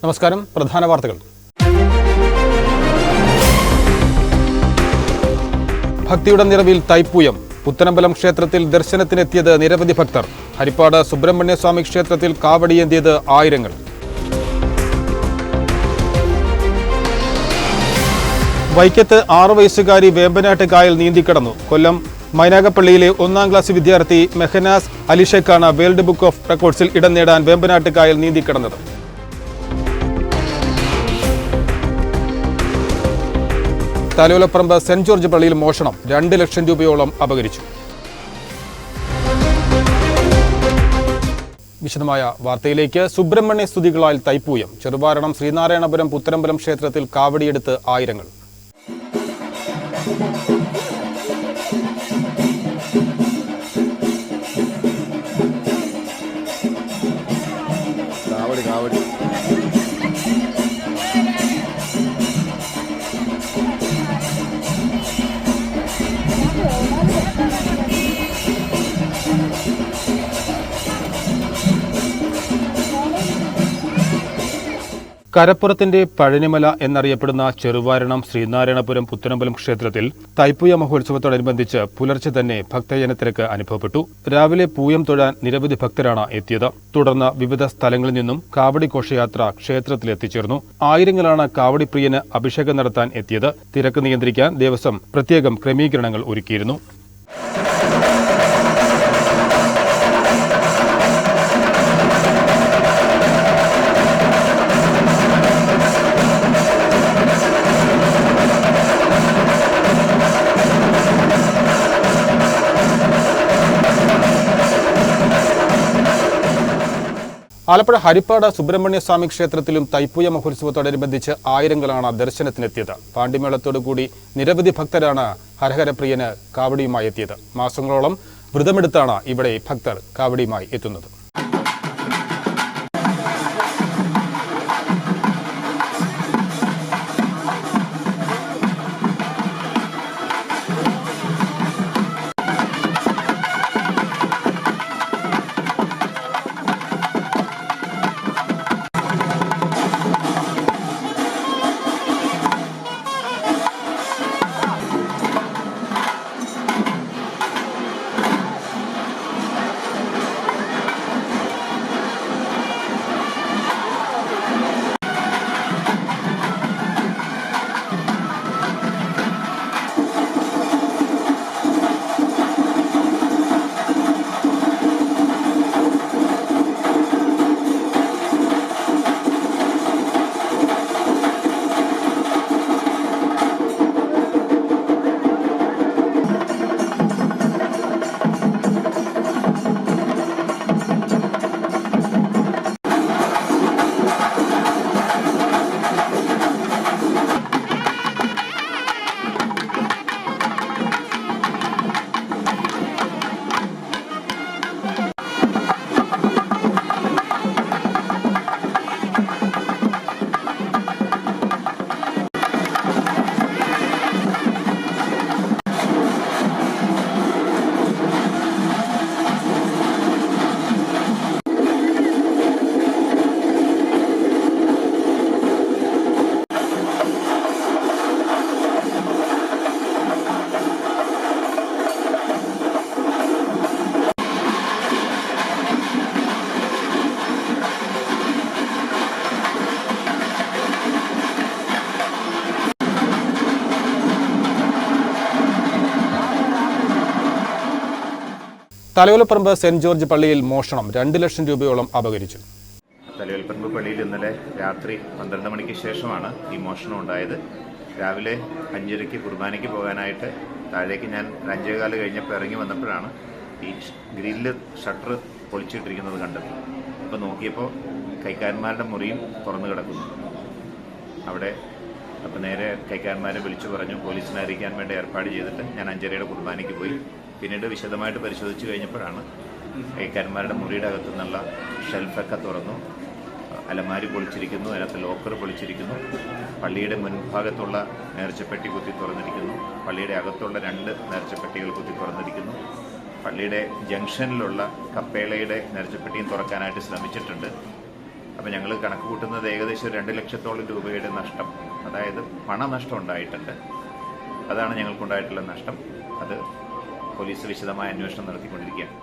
നമസ്കാരം. പ്രധാന വാർത്തകൾ. ഭക്തിയുടെ നിറവിൽ തൈപ്പൂയം. പുത്തനമ്പലം ക്ഷേത്രത്തിൽ ദർശനത്തിനെത്തിയത് നിരവധി ഭക്തർ. ഹരിപ്പാട് സുബ്രഹ്മണ്യസ്വാമി ക്ഷേത്രത്തിൽ കാവടിയേന്തിയത് ആയിരങ്ങൾ. വൈക്കത്ത് 6 വയസ്സുകാരി വേമ്പനാട്ട് കായൽ നീന്തിക്കടന്നു. കൊല്ലം മൈനാഗപ്പള്ളിയിലെ 1ാം ക്ലാസ് വിദ്യാർത്ഥി മെഹനാസ് അലിഷയ്ക്കാണ് വേൾഡ് ബുക്ക് ഓഫ് റെക്കോർഡ്സിൽ ഇടം നേടാൻ വേമ്പനാട്ട് കായൽ നീന്തിക്കടന്നത്. തലയോലപ്പറമ്പ് സെന്റ് ജോർജ് പള്ളിയിൽ മോഷണം. 2 ലക്ഷം രൂപയോളം അപഹരിച്ചു. വിശദമായ വാർത്തയിലേക്ക്. സുബ്രഹ്മണ്യ സ്തുതികളാൽ തൈപ്പൂയം. ചെറുവാരണം ശ്രീനാരായണപുരം പുത്തനമ്പലം ക്ഷേത്രത്തിൽ കാവടിയെടുത്ത് ആയിരങ്ങൾ. കരപ്പുറത്തിന്റെ പഴനിമല എന്നറിയപ്പെടുന്ന ചെറുവാരണം ശ്രീനാരായണപുരം പുത്തനമ്പലം ക്ഷേത്രത്തിൽ തൈപ്പൂയ മഹോത്സവത്തോടനുബന്ധിച്ച് പുലർച്ചെ തന്നെ ഭക്തജനത്തിരക്ക് അനുഭവപ്പെട്ടു. രാവിലെ പൂയം തൊഴാൻ നിരവധി ഭക്തരാണ് എത്തിയത്. തുടർന്ന് വിവിധ സ്ഥലങ്ങളിൽ നിന്നും കാവടി ഘോഷയാത്ര ക്ഷേത്രത്തിലെത്തിച്ചേർന്നു. ആയിരങ്ങളാണ് കാവടിപ്രിയന് അഭിഷേകം നടത്താൻ എത്തിയത്. തിരക്ക് നിയന്ത്രിക്കാൻ ദേവസ്വം പ്രത്യേകം ക്രമീകരണങ്ങൾ ഒരുക്കിയിരുന്നു. ആലപ്പുഴ ഹരിപ്പാട് സുബ്രഹ്മണ്യസ്വാമി ക്ഷേത്രത്തിലും തൈപ്പൂയ മഹോത്സവത്തോടനുബന്ധിച്ച് ആയിരങ്ങളാണ് ദർശനത്തിനെത്തിയത്. പാണ്ടിമേളത്തോടുകൂടി നിരവധി ഭക്തരാണ് ഹരഹരപ്രിയന് കാവടിയുമായി എത്തിയത്. മാസങ്ങളോളം വ്രതമെടുത്താണ് ഇവിടെ ഭക്തർ കാവടിയുമായി എത്തുന്നത്. തലയോലപ്പറമ്പ് സെന്റ് ജോർജ് പള്ളിയിൽ മോഷണം. 2 ലക്ഷം രൂപയോളം അപഹരിച്ചു. തലയോലപ്പറമ്പ് പള്ളിയിൽ ഇന്നലെ രാത്രി 12 മണിക്ക് ശേഷമാണ് ഈ മോഷണം ഉണ്ടായത്. രാവിലെ 5:30 കുർബാനയ്ക്ക് പോകാനായിട്ട് താഴേക്ക് ഞാൻ 5:15 കഴിഞ്ഞപ്പോൾ ഇറങ്ങി വന്നപ്പോഴാണ് ഈ ഗ്രില്ല് ഷട്ടർ പൊളിച്ചിട്ടിരിക്കുന്നത് കണ്ടത്. അപ്പോൾ നോക്കിയപ്പോൾ കൈക്കാരന്മാരുടെ മുറിയും തുറന്നു കിടക്കുന്നു. അവിടെ അപ്പോൾ നേരെ കൈക്കാരന്മാരെ വിളിച്ചു പറഞ്ഞു, പോലീസിനെ അറിയിക്കാൻ വേണ്ടി ഏർപ്പാട് ചെയ്തിട്ട് ഞാൻ 5:30 കുർബാനയ്ക്ക് പോയി. പിന്നീട് വിശദമായിട്ട് പരിശോധിച്ച് കഴിഞ്ഞപ്പോഴാണ് കൈക്കാരന്മാരുടെ മുറിയുടെ അകത്തു നിന്നുള്ള ഷെൽഫൊക്കെ തുറന്നു, അലമാരി പൊളിച്ചിരിക്കുന്നു, അതിനകത്ത് ലോക്കർ പൊളിച്ചിരിക്കുന്നു, പള്ളിയുടെ മുൻഭാഗത്തുള്ള നേർച്ചപ്പെട്ടി കുത്തി തുറന്നിരിക്കുന്നു, പള്ളിയുടെ അകത്തുള്ള 2 നേർച്ചപ്പെട്ടികൾ കുത്തി തുറന്നിരിക്കുന്നു, പള്ളിയുടെ ജംഗ്ഷനിലുള്ള കപ്പേളയുടെ നേർച്ചപ്പെട്ടിയും തുറക്കാനായിട്ട് ശ്രമിച്ചിട്ടുണ്ട്. അപ്പോൾ ഞങ്ങൾ കണക്ക് കൂട്ടുന്നത് ഏകദേശം 2 ലക്ഷത്തോളം രൂപയുടെ നഷ്ടം, അതായത് പണനഷ്ടം ഉണ്ടായിട്ടുണ്ട്. അതാണ് ഞങ്ങൾക്കുണ്ടായിട്ടുള്ള നഷ്ടം. അത് പോലീസ് വിശദമായ അന്വേഷണം നടത്തിക്കൊണ്ടിരിക്കുകയാണ്.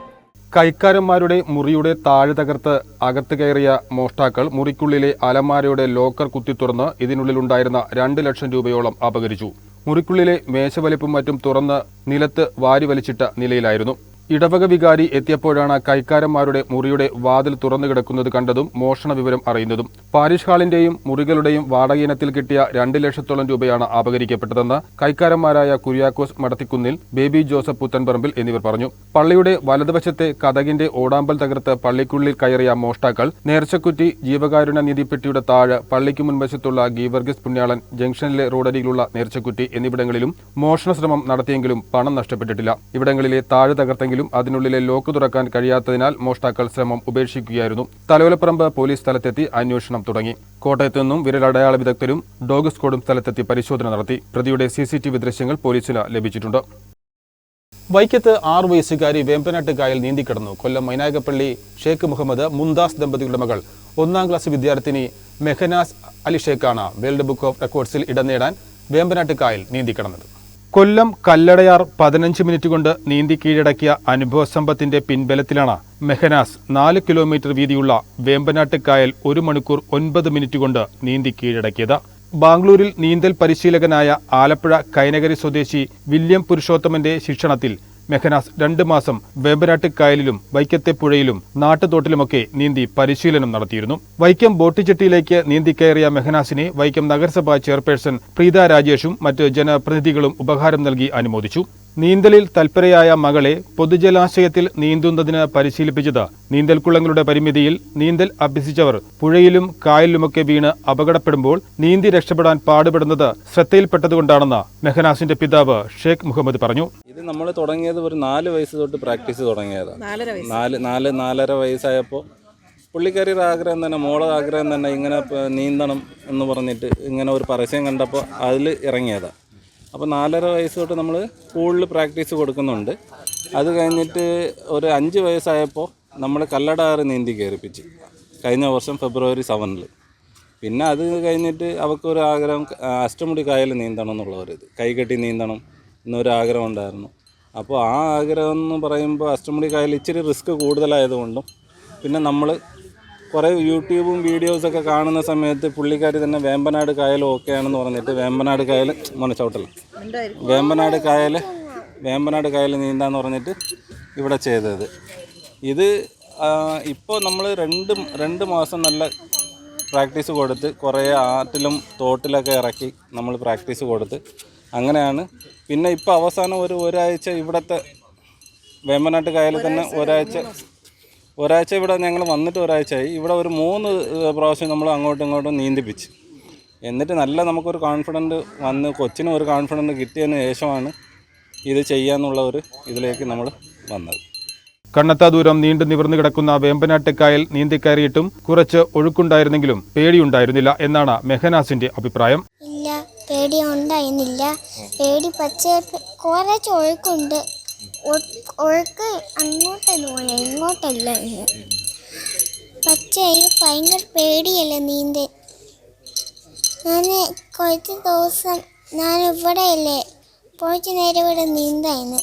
കൈക്കാരന്മാരുടെ മുറിയുടെ താഴെ തകർത്ത് അകത്ത് കയറിയ മോഷ്ടാക്കൾ മുറിക്കുള്ളിലെ അലമാരയുടെ ലോക്കർ കുത്തിത്തുറന്ന് ഇതിനുള്ളിലുണ്ടായിരുന്ന 2 ലക്ഷം രൂപയോളം അപഹരിച്ചു. മുറിക്കുള്ളിലെ മേശവലിപ്പും മറ്റും തുറന്ന് നിലത്ത് വാരി വലിച്ചിട്ട നിലയിലായിരുന്നു. ഇടവക വികാരി എത്തിയപ്പോഴാണ് കൈക്കാരന്മാരുടെ മുറിയുടെ വാതിൽ തുറന്നു കിടക്കുന്നത് കണ്ടതും മോഷണ വിവരം അറിയുന്നതും. പാരിഷ് ഹാളിന്റെയും മുറികളുടെയും വാടകയിനത്തിൽ കിട്ടിയ 2 ലക്ഷത്തോളം രൂപയാണ് അപഹരിക്കപ്പെട്ടതെന്ന് കൈക്കാരന്മാരായ കുര്യാക്കോസ് മടത്തിക്കുന്നിൽ, ബേബി ജോസഫ് പുത്തൻപറമ്പിൽ എന്നിവർ പറഞ്ഞു. പള്ളിയുടെ വലതുവശത്തെ കതകിന്റെ ഓടാമ്പൽ തകർത്ത് പള്ളിക്കുള്ളിൽ കയറിയ മോഷ്ടാക്കൾ നേർച്ചക്കുറ്റി ജീവകാരുണ്യ നിധിപ്പെട്ടിയുടെ താഴെ, പള്ളിക്ക് മുൻവശത്തുള്ള ഗീവർഗീസ് പുണ്യാളൻ ജംഗ്ഷനിലെ റോഡരികിലുള്ള നേർച്ചക്കുറ്റി എന്നിവിടങ്ങളിലും മോഷണ ശ്രമം നടത്തിയെങ്കിലും പണം നഷ്ടപ്പെട്ടിട്ടില്ല. ഇവിടങ്ങളിലെ താഴെ തകർത്തെങ്കിലും അതിനുള്ളിലെ ലോക്ക് തുറക്കാൻ കഴിയാത്തതിനാൽ മോഷ്ടാക്കൾ ശ്രമം ഉപേക്ഷിക്കുകയായിരുന്നു. തലയോലപ്പറമ്പ് പോലീസ് സ്ഥലത്തെത്തി അന്വേഷണം തുടങ്ങി. കോട്ടയത്തു നിന്നും വിരലടയാള വിദഗ്ധരും ഡോഗ് സ്ക്വാഡും സ്ഥലത്തെത്തി പരിശോധന നടത്തി. പ്രതിയുടെ CCTV ദൃശ്യങ്ങൾ പോലീസിന് ലഭിച്ചിട്ടുണ്ട്. വൈക്കത്ത് 6 വയസ്സുകാരി വേമ്പനാട്ട് കായൽ നീന്തിക്കിടന്നു. കൊല്ലം മൈനാഗപ്പള്ളി ഷേഖ് മുഹമ്മദ് മുംതാസ് ദമ്പതികളുടെ മകൾ 1ാം ക്ലാസ് വിദ്യാർത്ഥിനി മെഹനാസ് അലി ഷേഖാണ് വേൾഡ് ബുക്ക് ഓഫ് റെക്കോർഡ്സിൽ ഇടം നേടാൻ വേമ്പനാട്ട് കായൽ നീന്തിക്കിടന്നത്. കൊല്ലം കല്ലടയാർ 15 മിനിറ്റ് കൊണ്ട് നീന്തി കീഴടക്കിയ അനുഭവസമ്പത്തിന്റെ പിൻബലത്തിലാണ് മെഹനാസ് 4 കിലോമീറ്റർ വീതിയുള്ള വേമ്പനാട്ട് കായൽ 1 മണിക്കൂർ 9 മിനിറ്റ് കൊണ്ട് നീന്തി കീഴടക്കിയത്. ബാംഗ്ലൂരിൽ നീന്തൽ പരിശീലകനായ ആലപ്പുഴ കൈനകരി സ്വദേശി വില്യം പുരുഷോത്തമന്റെ ശിക്ഷണത്തിൽ മെഹനാസ് 2 മാസം വേമ്പനാട്ട് കായലിലും വൈക്കത്തെ പുഴയിലും നാട്ടുതോട്ടിലുമൊക്കെ നീന്തി പരിശീലനം നടത്തിയിരുന്നു. വൈക്കം ബോട്ടിച്ചെട്ടിയിലേക്ക് നീന്തിക്കയറിയ മെഹനാസിനെ വൈക്കം നഗരസഭാ ചെയർപേഴ്സൺ പ്രീത രാജേഷും മറ്റ് ജനപ്രതിനിധികളും ഉപഹാരം നൽകി അനുമോദിച്ചു. നീന്തലിൽ തൽപരയായ മകളെ പൊതുജലാശയത്തിൽ നീന്തുന്നതിന് പരിശീലിപ്പിച്ചത് നീന്തൽക്കുളങ്ങളുടെ പരിമിതിയിൽ നീന്തൽ അഭ്യസിച്ചവർ പുഴയിലും കായലിലുമൊക്കെ വീണ് അപകടപ്പെടുമ്പോൾ നീന്തി രക്ഷപ്പെടാൻ പാടുപെടുന്നത് ശ്രദ്ധയിൽപ്പെട്ടതുകൊണ്ടാണെന്ന് മെഹനാസിന്റെ പിതാവ് ഷേഖ് മുഹമ്മദ് പറഞ്ഞു. ഇത് നമ്മൾ തുടങ്ങിയത് ഒരു 4 വയസ്സ് തൊട്ട് പ്രാക്ടീസ് തുടങ്ങിയതാണ്. 4.5 വയസ്സായപ്പോൾ പുള്ളിക്കാരിയുടെ ആഗ്രഹം തന്നെ, മോളെ ആഗ്രഹം തന്നെ ഇങ്ങനെ നീന്തണം എന്ന് പറഞ്ഞിട്ട് ഇങ്ങനെ ഒരു പരസ്യം കണ്ടപ്പോൾ അതിൽ ഇറങ്ങിയതാണ്. അപ്പോൾ 4.5 വയസ്സ് തൊട്ട് നമ്മൾ സ്കൂളിൽ പ്രാക്ടീസ് കൊടുക്കുന്നുണ്ട്. അത് കഴിഞ്ഞിട്ട് ഒരു 5 വയസ്സായപ്പോൾ നമ്മൾ കല്ലടയാർ നീന്തി കയറിപ്പിച്ച് കഴിഞ്ഞ വർഷം ഫെബ്രുവരി 7-ൽ. പിന്നെ അത് കഴിഞ്ഞിട്ട് അവൾക്കൊരു ആഗ്രഹം അഷ്ടമുടി കായൽ നീന്തണം എന്നുള്ളൊരിത്, കൈകെട്ടി നീന്തണം എന്നൊരു ആഗ്രഹം ഉണ്ടായിരുന്നു. അപ്പോൾ ആ ആഗ്രഹം എന്ന് പറയുമ്പോൾ അഷ്ടമുടി കായൽ ഇച്ചിരി റിസ്ക് കൂടുതലായതുകൊണ്ടും പിന്നെ നമ്മൾ കുറേ യൂട്യൂബും വീഡിയോസൊക്കെ കാണുന്ന സമയത്ത് പുള്ളിക്കാരി തന്നെ വേമ്പനാട് കായൽ ഓക്കെയാണെന്ന് പറഞ്ഞിട്ട് വേമ്പനാട് കായൽ വേമ്പനാട് കായൽ നീന്താന്ന് പറഞ്ഞിട്ട് ഇവിടെ ചെയ്തത്. ഇത് ഇപ്പോൾ നമ്മൾ 2 മാസം നല്ല പ്രാക്ടീസ് കൊടുത്ത് കുറേ ആറ്റിലും തോട്ടിലൊക്കെ ഇറക്കി നമ്മൾ പ്രാക്ടീസ് കൊടുത്ത് അങ്ങനെയാണ്. പിന്നെ ഇപ്പോൾ അവസാനം ഒരാഴ്ച ഇവിടുത്തെ വേമ്പനാട്ട് കായലിൽ തന്നെ ഒരാഴ്ച ഇവിടെ ഞങ്ങൾ വന്നിട്ട് ഒരാഴ്ചയായി. ഇവിടെ ഒരു 3 പ്രാവശ്യം നമ്മൾ അങ്ങോട്ടും ഇങ്ങോട്ടും നീന്തിപ്പിച്ച്, എന്നിട്ട് നല്ല നമുക്കൊരു കോൺഫിഡൻറ്റ് വന്ന് കൊച്ചിനും ഒരു കോൺഫിഡൻറ്റ് കിട്ടിയതിന് ശേഷമാണ് ഇത് ചെയ്യാന്നുള്ള ഒരു ഇതിലേക്ക് നമ്മൾ വന്നത്. കണ്ണത്താ ദൂരം നീണ്ടു നിവർന്നു കിടക്കുന്ന വേമ്പനാട്ട് കായൽ നീന്തിക്കയറിയിട്ടും കുറച്ച് ഒഴുക്കുണ്ടായിരുന്നെങ്കിലും പേടിയുണ്ടായിരുന്നില്ല എന്നാണ് മെഹനാസിന്റെ അഭിപ്രായം. ഇല്ല, പേടി ഉണ്ടായിരുന്നില്ല. പേടി പക്ഷേ കുറച്ച് ഒഴുക്കുണ്ട്. ഒഴുക്ക് അങ്ങോട്ടല്ല പോയ, ഇങ്ങോട്ടല്ല. പക്ഷേ ഭയങ്കര പേടിയല്ല നീന്തൽ. ഞാൻ കുറച്ച് ദിവസം ഞാൻ ഇവിടെയല്ലേ കുറച്ച് നേരം ഇവിടെ നീന്തായിരുന്നു.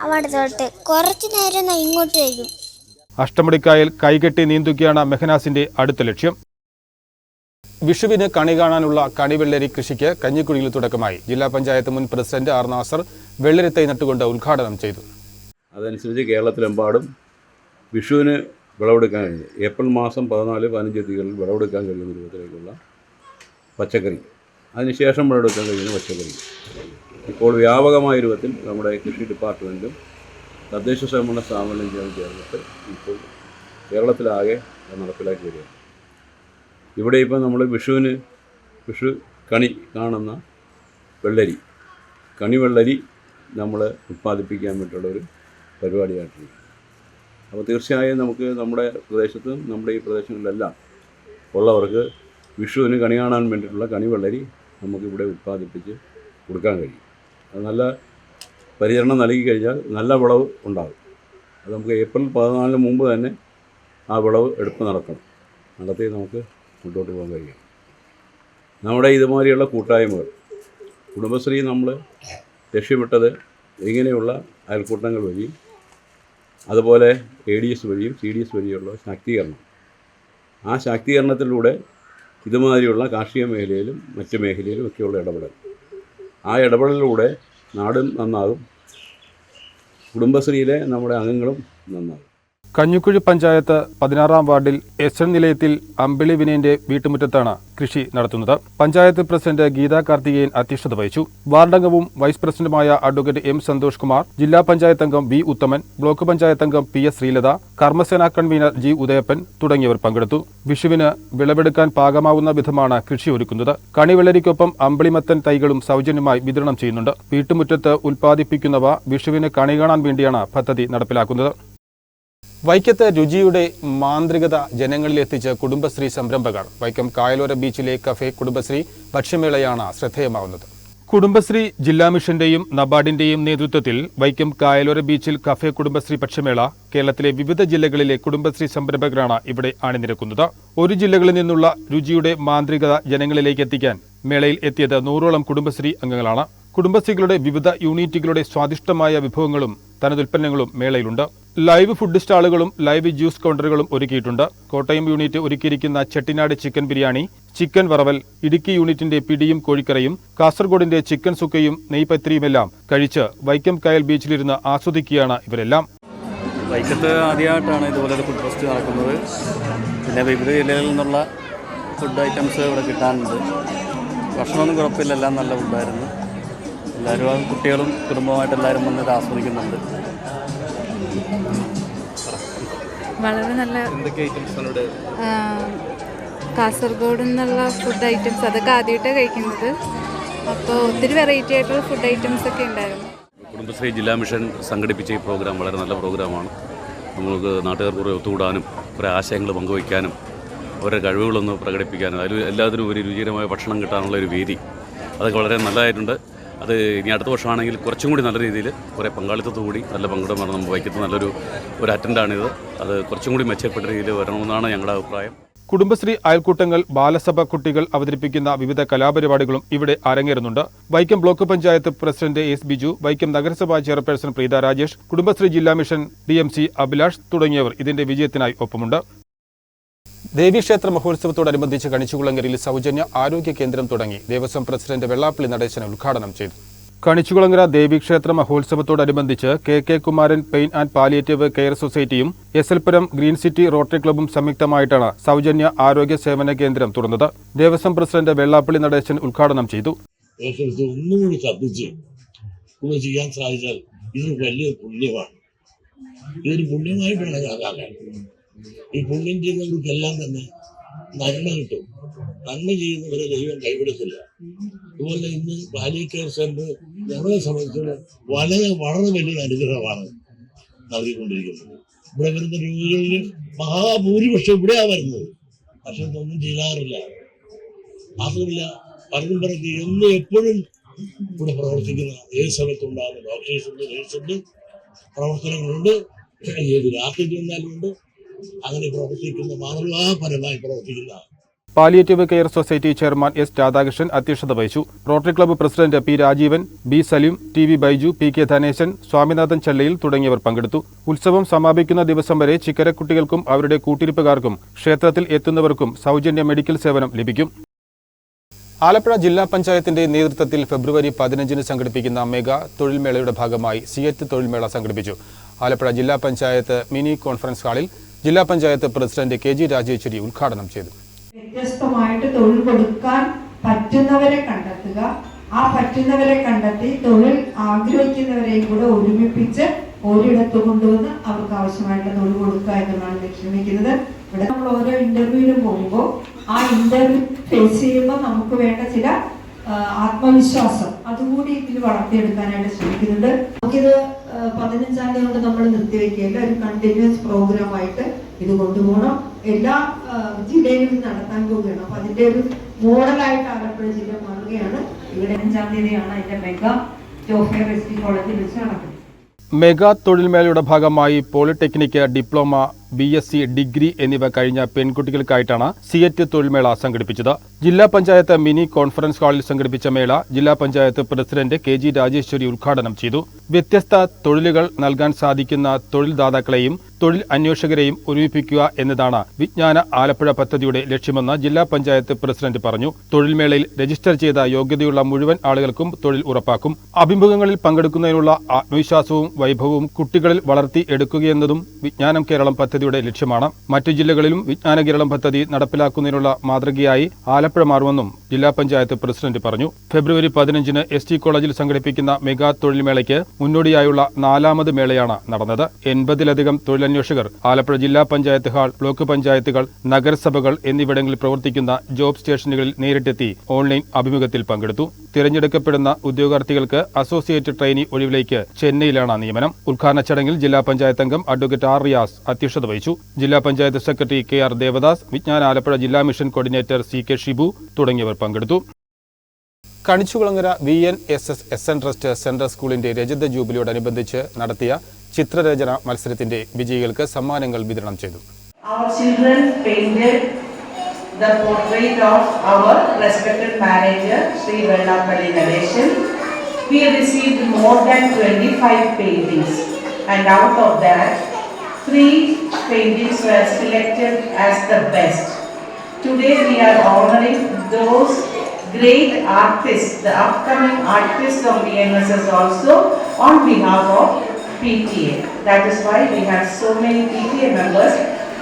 അവിടെ തൊട്ട് കുറച്ച് നേരം ഇങ്ങോട്ട് വരും. അഷ്ടമുടിക്കായൽ കൈകെട്ടി നീന്തുകയാണ് മെഹനാസിന്റെ അടുത്ത ലക്ഷ്യം. വിഷുവിന് കണി കാണാനുള്ള കണിവെള്ളരി കൃഷിക്ക് കഞ്ഞിക്കുഴിയിൽ തുടക്കമായി. ജില്ലാ പഞ്ചായത്ത് മുൻ പ്രസിഡന്റ് ആർ നാസർ വെള്ളരിത്തൈ നട്ടുകൊണ്ട് ഉദ്ഘാടനം ചെയ്തു. അതനുസരിച്ച് കേരളത്തിലെമ്പാടും വിഷുവിന് വിളവെടുക്കാൻ കഴിഞ്ഞു. ഏപ്രിൽ മാസം 14-15 തീയതികളിൽ വിളവെടുക്കാൻ കഴിയുന്ന രൂപത്തിലേക്കുള്ള പച്ചക്കറി, അതിനുശേഷം വിളവെടുക്കാൻ കഴിയുന്ന പച്ചക്കറി ഇപ്പോൾ വ്യാപകമായ രൂപത്തിൽ നമ്മുടെ കൃഷി ഡിപ്പാർട്ട്മെൻറ്റും തദ്ദേശ സ്വയംഭരണ സ്ഥാപനം ചേർന്നിട്ട് ഇപ്പോൾ കേരളത്തിലാകെ നടപ്പിലാക്കി വരികയാണ്. ഇവിടെ ഇപ്പോൾ നമ്മൾ വിഷു കണി കാണുന്ന കണിവെള്ളരി നമ്മൾ ഉത്പാദിപ്പിക്കാൻ വേണ്ടിയിട്ടുള്ളൊരു പരിപാടിയായിട്ടുണ്ട്. അപ്പോൾ തീർച്ചയായും നമുക്ക് നമ്മുടെ പ്രദേശത്തും നമ്മുടെ ഈ പ്രദേശങ്ങളിലെല്ലാം ഉള്ളവർക്ക് വിഷുവിന് കണി കാണാൻ വേണ്ടിയിട്ടുള്ള കണിവെള്ളരി നമുക്കിവിടെ ഉത്പാദിപ്പിച്ച് കൊടുക്കാൻ കഴിയും. അത് നല്ല പരിചരണം നൽകി കഴിഞ്ഞാൽ നല്ല വിളവ് ഉണ്ടാകും. അത് നമുക്ക് ഏപ്രിൽ 14 മുമ്പ് തന്നെ ആ വിളവ് എടുപ്പ് നടത്തി നമുക്ക് മുന്നോട്ട് പോകാൻ കഴിയും. നമ്മുടെ ഇതുമാതിരിയുള്ള കൂട്ടായ്മകൾ കുടുംബശ്രീ നമ്മൾ ലക്ഷ്യമിട്ടത് ഇങ്ങനെയുള്ള അയൽക്കൂട്ടങ്ങൾ വഴിയും അതുപോലെ ADS വഴിയും CDS വഴിയുള്ള ശാക്തീകരണം. ആ ശാക്തീകരണത്തിലൂടെ ഇതുമാതിരിയുള്ള കാർഷിക മേഖലയിലും മറ്റ് മേഖലയിലും ഒക്കെയുള്ള ഇടപെടൽ, ആ ഇടപെടലിലൂടെ നാടും നന്നാകും, കുടുംബശ്രീയിലെ നമ്മുടെ അംഗങ്ങളും നന്നാകും. കഞ്ഞിക്കുഴി പഞ്ചായത്ത് 16-ാം വാർഡിൽ SN നിലയത്തിൽ അമ്പിളി വിനയന്റെ വീട്ടുമുറ്റത്താണ് കൃഷി നടത്തുന്നത്. പഞ്ചായത്ത് പ്രസിഡന്റ് ഗീതാ കാർത്തികേയൻ അധ്യക്ഷത വഹിച്ചു. വാർഡംഗവും വൈസ് പ്രസിഡന്റുമായ അഡ്വക്കേറ്റ് M സന്തോഷ് കുമാർ, ജില്ലാ പഞ്ചായത്ത് അംഗം V ഉത്തമൻ, ബ്ലോക്ക് പഞ്ചായത്ത് അംഗം PS ശ്രീലത, കർമ്മസേനാ കൺവീനർ G ഉദയപ്പൻ തുടങ്ങിയവർ പങ്കെടുത്തു. വിഷുവിന് വിളവെടുക്കാൻ പാകമാവുന്ന വിധമാണ് കൃഷി ഒരുക്കുന്നത്. കണിവെള്ളരിക്കൊപ്പം അമ്പിളിമത്തൻ തൈകളും സൗജന്യമായി വിതരണം ചെയ്യുന്നുണ്ട്. വീട്ടുമുറ്റത്ത് ഉൽപ്പാദിപ്പിക്കുന്നവ വിഷുവിന് കണി കാണാൻ വേണ്ടിയാണ് പദ്ധതി നടപ്പിലാക്കുന്നത്. വൈക്കത്ത് രുചിയുടെ മാന്ത്രികത ജനങ്ങളിലെത്തിച്ച് കുടുംബശ്രീ സംരംഭകർ. വൈക്കം കായലോര ബീച്ചിലെ കഫേ കുടുംബശ്രീ ഭക്ഷ്യമേളയാണ് ശ്രദ്ധേയമാവുന്നത്. കുടുംബശ്രീ ജില്ലാ മിഷന്റെയും നബാർഡിന്റെയും നേതൃത്വത്തിൽ വൈക്കം കായലോര ബീച്ചിൽ കഫേ കുടുംബശ്രീ ഭക്ഷ്യമേള. കേരളത്തിലെ വിവിധ ജില്ലകളിലെ കുടുംബശ്രീ സംരംഭകരാണ് ഇവിടെ അണിനിരക്കുന്നത്. ഒരു ജില്ലകളിൽ നിന്നുള്ള രുചിയുടെ മാന്ത്രികത ജനങ്ങളിലേക്ക് എത്തിക്കാൻ മേളയിൽ എത്തിയത് 100ഓളം കുടുംബശ്രീ അംഗങ്ങളാണ്. കുടുംബശ്രീകളുടെ വിവിധ യൂണിറ്റുകളുടെ സ്വാദിഷ്ടമായ വിഭവങ്ങളും തനതുൽപ്പന്നങ്ങളും മേളയിലുണ്ട്. ലൈവ് ഫുഡ് സ്റ്റാളുകളും ലൈവ് ജ്യൂസ് കൗണ്ടറുകളും ഒരുക്കിയിട്ടുണ്ട്. കോട്ടയം യൂണിറ്റ് ഒരുക്കിയിരിക്കുന്ന ചെട്ടിനാട് ചിക്കൻ ബിരിയാണി, ചിക്കൻ വറവൽ, ഇടുക്കി യൂണിറ്റിന്റെ പിടിയും കോഴിക്കറിയും, കാസർഗോഡിന്റെ ചിക്കൻ സുക്കയും നെയ്പത്രിയുമെല്ലാം കഴിച്ച് വൈക്കം കായൽ ബീച്ചിലിരുന്ന് ആസ്വദിക്കുകയാണ് ഇവരെല്ലാം. വൈക്കത്ത് ആദ്യമായിട്ടാണ് ഇതുപോലൊരു ഫുഡ് ഫെസ്റ്റ് നടക്കുന്നത്. പിന്നെ വിവിധ ജില്ലകളിൽ നിന്നുള്ള ഫുഡ് ഐറ്റംസ് ഇവിടെ കിട്ടാനുണ്ട്. ഭക്ഷണമൊന്നും കുഴപ്പമില്ല, എല്ലാം നല്ല ഫുഡായിരുന്നു. എല്ലാവരും കുട്ടികളും കുടുംബമായിട്ട് എല്ലാവരും വന്നിട്ട് ആസ്വദിക്കുന്നുണ്ട്. വളരെ നല്ല കാസർഗോഡ് നിന്നുള്ള ഫുഡ് ഐറ്റംസ്, അതൊക്കെ ആദ്യമായിട്ടാണ് കഴിക്കുന്നത്. അപ്പോൾ ഒത്തിരി വെറൈറ്റി ആയിട്ടുള്ള ഫുഡ് ഐറ്റംസ് ഒക്കെ ഉണ്ടായിരുന്നു. കുടുംബശ്രീ ജില്ലാ മിഷൻ സംഘടിപ്പിച്ച ഈ പ്രോഗ്രാം വളരെ നല്ല പ്രോഗ്രാമാണ്. നമുക്ക് നാട്ടുകാർ കുറേ ഒത്തുകൂടാനും കുറേ ആശയങ്ങൾ പങ്കുവയ്ക്കാനും അവരുടെ കഴിവുകളൊന്ന് പ്രകടിപ്പിക്കാനും അതിൽ എല്ലാത്തിനും ഒരു രുചികരമായ ഭക്ഷണം കിട്ടാനുള്ള ഒരു വേദി, അതൊക്കെ വളരെ നല്ലതായിട്ടുണ്ട്. അത് ഇനി അടുത്ത വർഷമാണെങ്കിൽ കുറച്ചും കൂടി നല്ല രീതിയിൽ കുറേ പങ്കാളിത്തത്തോടുകൂടി നല്ല പങ്കിടം വരണം. നമ്മൾ വൈക്കത്ത് നല്ലൊരു അറ്റൻഡാണിത്. അത് കുറച്ചും കൂടി മെച്ചപ്പെട്ട രീതിയിൽ വരണമെന്നാണ് ഞങ്ങളുടെ അഭിപ്രായം. കുടുംബശ്രീ അയൽക്കൂട്ടങ്ങൾ, ബാലസഭ കുട്ടികൾ അവതരിപ്പിക്കുന്ന വിവിധ കലാപരിപാടികളും ഇവിടെ അരങ്ങേറുന്നുണ്ട്. Vaikom block panchayat president S Biju, Vaikom നഗരസഭാ ചെയർപേഴ്സൺ പ്രീത രാജേഷ്, കുടുംബശ്രീ ജില്ലാ മിഷൻ DMC അഭിലാഷ് തുടങ്ങിയവർ ഇതിന്റെ വിജയത്തിനായി ഒപ്പമുണ്ട്. ദേവീക്ഷേത്ര മഹോത്സവത്തോടനുബന്ധിച്ച് കണിച്ചുകുളങ്ങരയിൽ സൗജന്യ ആരോഗ്യ കേന്ദ്രം തുടങ്ങി. ദേവസ്വം പ്രസിഡന്റ് വെള്ളാപ്പള്ളി നടേശൻ ഉദ്ഘാടനം ചെയ്തു. കണിച്ചുകുളങ്ങര ദേവീക്ഷേത്ര മഹോത്സവത്തോടനുബന്ധിച്ച് KK Kumaran pain and palliative care സൊസൈറ്റിയും SL Puram green city rotary ക്ലബ്ബും സംയുക്തമായിട്ടാണ് സൗജന്യ ആരോഗ്യ സേവന കേന്ദ്രം തുറന്നത്. ദേവസ്വം പ്രസിഡന്റ് വെള്ളാപ്പള്ളി നടേശൻ ഉദ്ഘാടനം ചെയ്തു. ഒന്നുകൂടി ശ്രദ്ധിച്ച് ഇത് ചെയ്യാൻ സാധിച്ചാൽ ഇതൊരു വലിയ പുണ്യമാണ്. ഇതൊരു പുണ്യമായിട്ട് വേണം കണക്കാക്കാൻ. ഈ പുണ്യം ചെയ്യുന്നവർക്കെല്ലാം തന്നെ നന്മ കിട്ടും. നന്മ ചെയ്യുന്നവരെ ദൈവം കൈവിടത്തില്ല. അതുപോലെ ഇന്ന് പാലിയേറ്റീവ് കെയർ സെന്റർ ഞങ്ങളെ സംബന്ധിച്ചിടത്തോളം വളരെ വലിയൊരു അനുഗ്രഹമാണ് നൽകിക്കൊണ്ടിരിക്കുന്നത്. ഇവിടെ വരുന്ന രോഗികളിൽ മഹാഭൂരിപക്ഷം ഇവിടെയാണ് വരുന്നത്. പക്ഷെ ഇതൊന്നും ചെയ്യാറില്ല. മാത്രമല്ല പലരും പറഞ്ഞ് എന്നും എപ്പോഴും ഇവിടെ പ്രവർത്തിക്കുന്ന ഏത് സമയത്തുണ്ടാകുന്ന ഡോക്ടേഴ്സുണ്ട്, നേഴ്സുണ്ട്, പ്രവർത്തനങ്ങളുണ്ട്. ഏത് രാത്രി ചെന്നാലുമുണ്ട്. അങ്ങനെ പ്രവർത്തിക്കുന്ന മാതൃകാപരമായി പ്രവർത്തിക്കുന്ന palliative care society chairman S Radhakrishnan അധ്യക്ഷത വഹിച്ചു. Rotary club president P Rajeevan, B Saleem, TV Baiju, PK Dhaneshan, Swaminathan Chellayil തുടങ്ങിയവർ പങ്കെടുത്തു. ഉത്സവം സമാപിക്കുന്ന ദിവസം വരെ ചിക്കരക്കുട്ടികൾക്കും അവരുടെ കൂട്ടിരിപ്പുകാർക്കും ക്ഷേത്രത്തിൽ എത്തുന്നവർക്കും സൗജന്യ മെഡിക്കൽ സേവനം ലഭിക്കും. ആലപ്പുഴ ജില്ലാ പഞ്ചായത്തിന്റെ നേതൃത്വത്തിൽ ഫെബ്രുവരി 15-ന് സംഘടിപ്പിക്കുന്ന മെഗാ തൊഴിൽമേളയുടെ ഭാഗമായി സിയറ്റ് തൊഴിൽമേള സംഘടിപ്പിച്ചു. ആലപ്പുഴ ജില്ലാ പഞ്ചായത്ത് മിനി കോൺഫറൻസ് ഹാളിൽ ജില്ലാ പഞ്ചായത്ത് പ്രസിഡന്റ് KG രാജേശ്വരി ഉദ്ഘാടനം ചെയ്തു. വ്യത്യസ്തമായിട്ട് തൊഴിൽ കൊടുക്കാൻ പറ്റുന്നവരെ കണ്ടെത്തുക, ആ പറ്റുന്നവരെ കണ്ടെത്തി തൊഴിൽ ആഗ്രഹിക്കുന്നവരെയും കൂടെ ഒരുമിപ്പിച്ച് ഒരിടത്ത് കൊണ്ടുവന്ന് അവർക്ക് ആവശ്യമായിട്ടുള്ള തൊഴിൽ കൊടുക്കുക എന്നതാണ് ലക്ഷ്യം വയ്ക്കുന്നത്. ഇവിടെ നമ്മൾ ഓരോ ഇന്റർവ്യൂവിനും പോകുമ്പോൾ ആ ഇന്റർവ്യൂ ഫേസ് ചെയ്യുമ്പോൾ നമുക്ക് വേണ്ട ചില ആത്മവിശ്വാസം അതുകൂടി ഇതിൽ വളർത്തിയെടുക്കാനായിട്ട് ശ്രമിക്കുന്നുണ്ട്. നമുക്കിത് 15-ാം തീയതി കൊണ്ട് നമ്മൾ നിർത്തിവെക്കുകയല്ല, ഒരു കണ്ടിന്യൂസ് പ്രോഗ്രാമായിട്ട് ഇത് കൊണ്ടുപോകണം. എല്ലാ ജില്ലയിലും നടത്താൻ പോവുകയാണ്. അപ്പൊ അതിന്റെ ഒരു മോഡലായിട്ട് ആലപ്പുഴ ജില്ല മാറുകയാണ്. ഇവിടെ 5-ാം തീയതിയാണ് അതിന്റെ മെഗാ ജോബ് ഫെയർ ST കോളേജിൽ വെച്ച് നടക്കുന്നത്. മെഗാ തൊഴിൽമേളയുടെ ഭാഗമായി പോളിടെക്നിക്, ഡിപ്ലോമ, BSc ഡിഗ്രി എന്നിവ കഴിഞ്ഞ പെൺകുട്ടികൾക്കായിട്ടാണ് സിയറ്റ് തൊഴിൽമേള സംഘടിപ്പിച്ചത്. ജില്ലാ പഞ്ചായത്ത് മിനി കോൺഫറൻസ് ഹാളിൽ സംഘടിപ്പിച്ച മേള ജില്ലാ പഞ്ചായത്ത് പ്രസിഡന്റ് KG രാജേശ്വരി ഉദ്ഘാടനം ചെയ്തു. വ്യത്യസ്ത തൊഴിലുകൾ നൽകാൻ സാധിക്കുന്ന തൊഴിൽദാതാക്കളെയും തൊഴിൽ അന്വേഷകരെയും ഒരുമിപ്പിക്കുക എന്നതാണ് വിജ്ഞാന ആലപ്പുഴ പദ്ധതിയുടെ ലക്ഷ്യമെന്ന് ജില്ലാ പഞ്ചായത്ത് പ്രസിഡന്റ് പറഞ്ഞു. തൊഴിൽമേളയിൽ രജിസ്റ്റർ ചെയ്ത യോഗ്യതയുള്ള മുഴുവൻ ആളുകൾക്കും തൊഴിൽ ഉറപ്പാക്കും. അഭിമുഖങ്ങളിൽ പങ്കെടുക്കുന്നതിനുള്ള ആത്മവിശ്വാസവും വൈഭവവും കുട്ടികളിൽ വളർത്തി എടുക്കുകയെന്നതും വിജ്ഞാനം കേരളം പദ്ധതിയുടെ ലക്ഷ്യമാണ്. മറ്റു ജില്ലകളിലും വിജ്ഞാന കേരളം പദ്ധതി നടപ്പിലാക്കുന്നതിനുള്ള മാതൃകയായി ആലപ്പുഴ മാറുമെന്നും ജില്ലാ പഞ്ചായത്ത് പ്രസിഡന്റ് പറഞ്ഞു. ഫെബ്രുവരി 15-ന് ST കോളേജിൽ സംഘടിപ്പിക്കുന്ന മെഗാ തൊഴിൽമേളയ്ക്ക് മുന്നോടിയായുള്ള 4ാമത് മേളയാണ് നടന്നത്. 80-ലധികം തൊഴിലന്വേഷകർ ആലപ്പുഴ ജില്ലാ പഞ്ചായത്ത് ഹാൾ, ബ്ലോക്ക് പഞ്ചായത്തുകൾ, നഗരസഭകൾ എന്നിവിടങ്ങളിൽ പ്രവർത്തിക്കുന്ന ജോബ് സ്റ്റേഷനുകളിൽ നേരിട്ടെത്തി ഓൺലൈൻ അഭിമുഖത്തിൽ പങ്കെടുത്തു. തിരഞ്ഞെടുക്കപ്പെടുന്ന ഉദ്യോഗാർത്ഥികൾക്ക് അസോസിയേറ്റ് ട്രെയിനി ഒഴിവിലേക്ക് ചെന്നൈയിലാണ് നിയമനം. ഉദ്ഘാടന ചടങ്ങിൽ ജില്ലാ പഞ്ചായത്ത് അംഗം അഡ്വക്കേറ്റ് R. റിയാസ് അധ്യക്ഷത വഹിച്ചു. ജില്ലാ പഞ്ചായത്ത് സെക്രട്ടറി KR. ദേവദാസ്, വിജ്ഞാന ആലപ്പുഴ ജില്ലാ മിഷൻ കോർഡിനേറ്റർ CK. ഷിബു തുടങ്ങിയവർ പങ്കെടുത്തു. Kanichukulangara VNSS SN trust central സ്കൂളിന്റെ രജത ജൂബിലിയോടനുബന്ധിച്ച് നടത്തിയ ചിത്രരചന മത്സരത്തിന്റെ വിജയികൾക്ക് സമ്മാനങ്ങൾ വിതരണം ചെയ്തു. Our children painted the portrait of our respected manager, Sri Vellapalli Nadeshan. We received more than 25 paintings, and out of that, 3 paintings were selected as the best. Today we are honoring those great artists, the upcoming artists of VNSS also, on behalf of PTA. That is why we have so many PTA members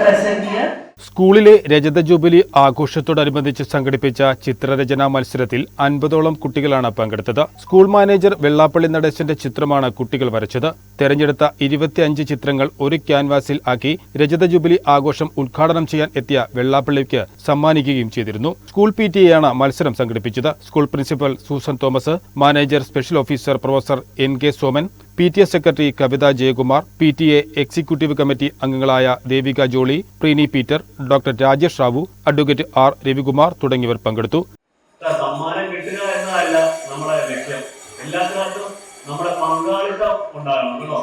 present here. സ്കൂളിലെ രജത jubilee ആഘോഷത്തോടനുബന്ധിച്ച് സംഘടിപ്പിച്ച ചിത്രരചനാ മത്സരത്തിൽ 50ഓളം കുട്ടികളാണ് പങ്കെടുത്തത്. School manager Vellappally നടേശന്റെ ചിത്രമാണ് കുട്ടികൾ വരച്ചത്. തെരഞ്ഞെടുത്ത 25 ചിത്രങ്ങൾ ഒരു ക്യാൻവാസിൽ ആക്കി രജത ജൂബിലി ആഘോഷം ഉദ്ഘാടനം ചെയ്യാൻ എത്തിയ വെള്ളാപ്പള്ളിക്ക് സമ്മാനിക്കുകയും ചെയ്തിരുന്നു. സ്കൂൾ PTA മത്സരം സംഘടിപ്പിച്ചത്. School principal Susan Thomas, manager special officer professor NK Soman, PTA secretary Kavitha Jayakumar, PTA executive committee അംഗങ്ങളായ Devika Jolly, Preeni Peter, doctor Rajesh Rao, advocate R. Ravikumar തുടങ്ങിയവർ പങ്കെടുത്തു. സമ്മാനം കിട്ടുക എന്നതല്ല നമ്മുടെ ലക്ഷ്യം. എല്ലാത്തിനകത്തും നമ്മുടെ പങ്കാളിത്തം ഉണ്ടാകണം കേട്ടോ.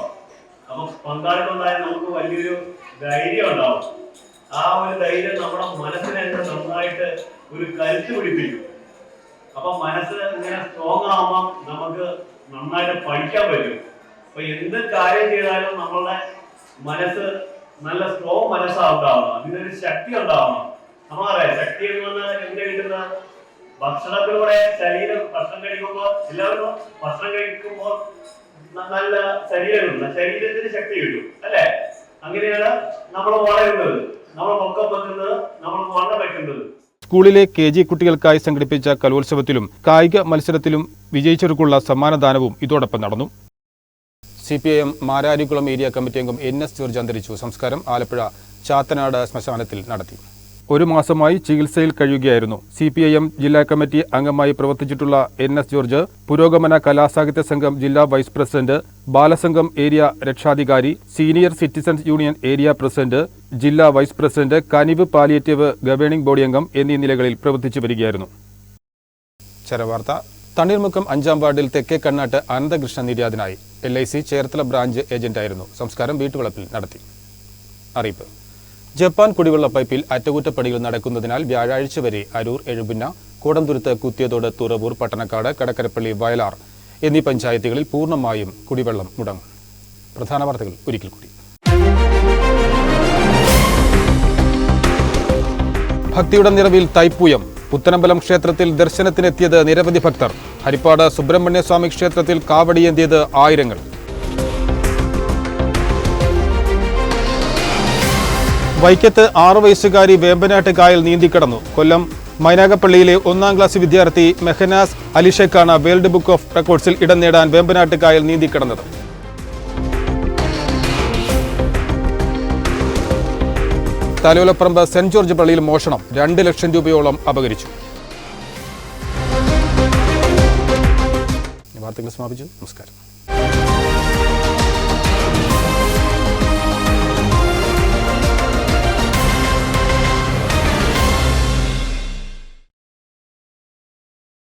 അപ്പൊ പങ്കാളിത്തം ഉണ്ടായാൽ നമുക്ക് വലിയൊരു ധൈര്യം ഉണ്ടാവും. ആ ഒരു ധൈര്യം നമ്മുടെ മനസ്സിനെ നന്നായിട്ട് ഒരു കരുത്ത് പിടിപ്പിക്കും. അപ്പൊ മനസ്സ് ഇങ്ങനെ സ്ട്രോങ് ആവുമ്പോൾ നമുക്ക് നന്നായിട്ട് പഠിക്കാൻ പറ്റും. അപ്പൊ എന്ത് കാര്യം ചെയ്താലും നമ്മളുടെ മനസ്സ് നല്ല സ്ട്രോങ് മനസ്സാവുണ്ടാവണം. അതിനൊരു ശക്തി ഉണ്ടാവണം. നമ്മളറിയാം ശക്തി എന്ന് പറഞ്ഞാൽ എങ്ങനെ കിട്ടുന്ന ഭക്ഷണത്തിലൂടെ ശരീരം ഭക്ഷണം കഴിക്കുമ്പോൾ എല്ലാവരും ഭക്ഷണം കഴിക്കുമ്പോൾ നല്ല ശരീരത്തിന് ശക്തി കിട്ടും അല്ലെ? അങ്ങനെയാണ് നമ്മൾ വളരുന്നത്, നമ്മൾ പൊക്കം വെക്കുന്നത്, നമ്മൾ വണ്ണം വെക്കുന്നത്. സ്കൂളിലെ KG കുട്ടികൾക്കായി സംഘടിപ്പിച്ച കലോത്സവത്തിലും കായിക മത്സരത്തിലും വിജയിച്ചവർക്കുള്ള സമ്മാനദാനവും ഇതോടൊപ്പം നടന്നു. CPIM മാരാരിക്കുളം ഏരിയ കമ്മിറ്റി അംഗം NS ജോർജ് അന്തരിച്ചു. സംസ്കാരം ആലപ്പുഴ ചാത്തനാട് ശ്മശാനത്തിൽ നടത്തി. 1 മാസമായി ചികിത്സയിൽ കഴിയുകയായിരുന്നു. CPIM ജില്ലാ കമ്മിറ്റി അംഗമായി പ്രവർത്തിച്ചിട്ടുള്ള NS ജോർജ് പുരോഗമന കലാസാഹിത്യ സംഘം ജില്ലാ വൈസ് പ്രസിഡന്റ്, ബാലസംഘം ഏരിയ രക്ഷാധികാരി, senior citizens union area president, ജില്ലാ vice president, Kaniv palliative governing body അംഗം എന്നീ നിലകളിൽ പ്രവർത്തിച്ചു വരികയായിരുന്നു. ചരവാർത്ത. തണ്ണീർമുക്കം 5-ാം വാർഡിൽ തെക്കേ കണ്ണാട്ട് അനന്തകൃഷ്ണൻ നിര്യാതനായി. LIC ചേർത്തല ബ്രാഞ്ച് ഏജന്റായിരുന്നു. സംസ്കാരം വീട്ടുവളപ്പിൽ നടത്തി. അറിയിപ്പ്. ജപ്പാൻ കുടിവെള്ള പൈപ്പിൽ അറ്റകുറ്റപ്പണികൾ നടക്കുന്നതിനാൽ വ്യാഴാഴ്ച വരെ അരൂർ, എഴുപിന്ന, കൂടംതുരുത്ത്, കുത്തിയതോട്, തുറവൂർ, പട്ടണക്കാട്, കടക്കരപ്പള്ളി, വയലാർ എന്നീ പഞ്ചായത്തുകളിൽ പൂർണ്ണമായും കുടിവെള്ളം മുടങ്ങും. പ്രധാന വാർത്തകൾ ഒരിക്കൽ കൂടി. ഭക്തിയുടെ നിറവിൽ തൈപ്പൂയം. പുത്തനമ്പലം ക്ഷേത്രത്തിൽ ദർശനത്തിനെത്തിയത് നിരവധി ഭക്തർ. ഹരിപ്പാട് സുബ്രഹ്മണ്യസ്വാമി ക്ഷേത്രത്തിൽ കാവടിയേന്തിയത് ആയിരങ്ങൾ. വൈക്കത്ത് 6 വയസ്സുകാരി വേമ്പനാട്ട് കായൽ നീന്തിക്കടന്നു. കൊല്ലം മൈനാഗപ്പള്ളിയിലെ 1-ാം ക്ലാസ് വിദ്യാർത്ഥി മെഹനാസ് അലിഷയ്ക്കാണ് വേൾഡ് ബുക്ക് ഓഫ് റെക്കോർഡ്സിൽ ഇടം നേടാൻ വേമ്പനാട്ട് കായൽ നീന്തിക്കടന്നത്. തലയോലപ്പറമ്പ് സെന്റ് ജോർജ് പള്ളിയിൽ മോഷണം. 2 ലക്ഷം രൂപയോളം അപഹരിച്ചു. വാർത്തകൾ സമാപിച്ചു. നമസ്കാരം.